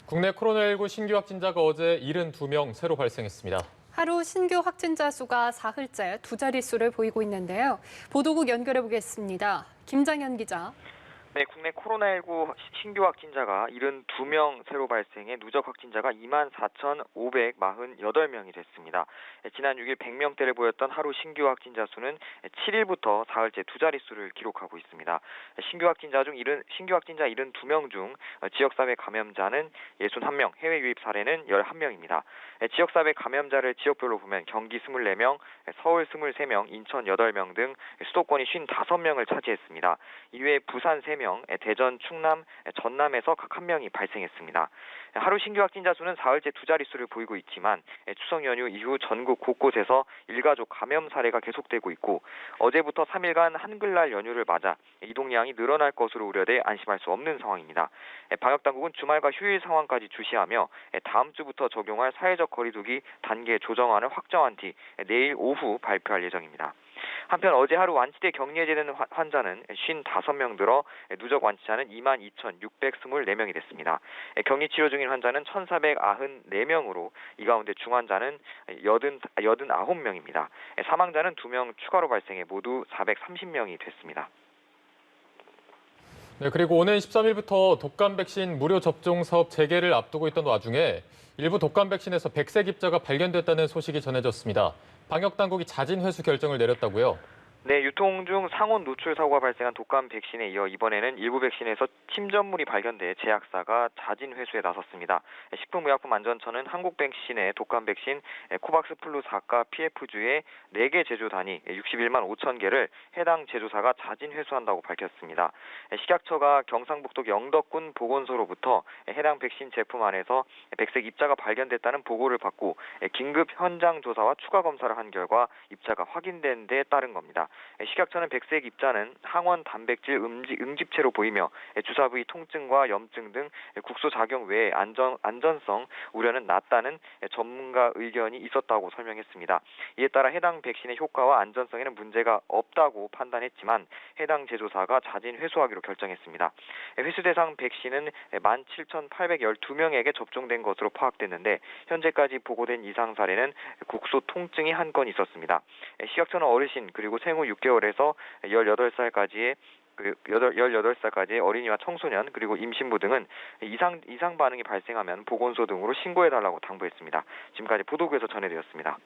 국내 코로나19 신규 확진자가 어제 72명 새로 발생했습니다. 하루 신규 확진자 수가 사흘째 두 자릿수를 보이고 있는데요. 보도국 연결해 보겠습니다. 김장현 기자. 네, 국내 코로나19 신규 확진자가 72명 새로 발생해 누적 확진자가 24,548명이 됐습니다. 지난 6일 100명대를 보였던 하루 신규 확진자 수는 7일부터 사흘째 두 자릿수를 기록하고 있습니다. 신규 확진자 72명 중 지역사회 감염자는 61명, 해외 유입 사례는 11명입니다. 지역사회 감염자를 지역별로 보면 경기 24명, 서울 23명, 인천 8명 등 수도권이 55명을 차지했습니다. 이외에 부산 3명, 대전, 충남, 전남에서 각 1명이 발생했습니다. 하루 신규 확진자 수는 사흘째 두 자릿수를 보이고 있지만 추석 연휴 이후 전국 곳곳에서 일가족 감염 사례가 계속되고 있고 어제부터 3일간 한글날 연휴를 맞아 이동량이 늘어날 것으로 우려돼 안심할 수 없는 상황입니다. 방역당국은 주말과 휴일 상황까지 주시하며 다음 주부터 적용할 사회적 거리두기 단계 조정안을 확정한 뒤 내일 오후 발표할 예정입니다. 한편 어제 하루 완치돼 격리해제된 환자는 55명 들어 누적 완치자는 22,624명이 됐습니다. 격리 치료 중인 환자는 1,494명으로 이 가운데 중환자는 89명입니다. 사망자는 2명 추가로 발생해 모두 430명이 됐습니다. 네, 그리고 오는 13일부터 독감 백신 무료 접종 사업 재개를 앞두고 있던 와중에 일부 독감 백신에서 백색 입자가 발견됐다는 소식이 전해졌습니다. 방역당국이 자진 회수 결정을 내렸다고요? 네, 유통 중 상온 노출 사고가 발생한 독감 백신에 이어 이번에는 일부 백신에서 침전물이 발견돼 제약사가 자진 회수에 나섰습니다. 식품의약품안전처는 한국 백신의 독감 백신 코박스 플루 4가 PF주의 4개 제조단위 61만 5천 개를 해당 제조사가 자진 회수한다고 밝혔습니다. 식약처가 경상북도 영덕군 보건소로부터 해당 백신 제품 안에서 백색 입자가 발견됐다는 보고를 받고 긴급 현장 조사와 추가 검사를 한 결과 입자가 확인된 데 따른 겁니다. 식약처는 백색 입자는 항원 단백질 응집체로 보이며 주사 부위 통증과 염증 등 국소 작용 외에 안전성 우려는 낮다는 전문가 의견이 있었다고 설명했습니다. 이에 따라 해당 백신의 효과와 안전성에는 문제가 없다고 판단했지만 해당 제조사가 자진 회수하기로 결정했습니다. 회수 대상 백신은 17,812명에게 접종된 것으로 파악됐는데 현재까지 보고된 이상 사례는 국소 통증이 한 건 있었습니다. 식약처는 어르신 그리고 생후 6개월에서 18살까지의 어린이와 청소년 그리고 임신부 등은 이상 반응이 발생하면 보건소 등으로 신고해달라고 당부했습니다. 지금까지 보도국에서 전해드렸습니다.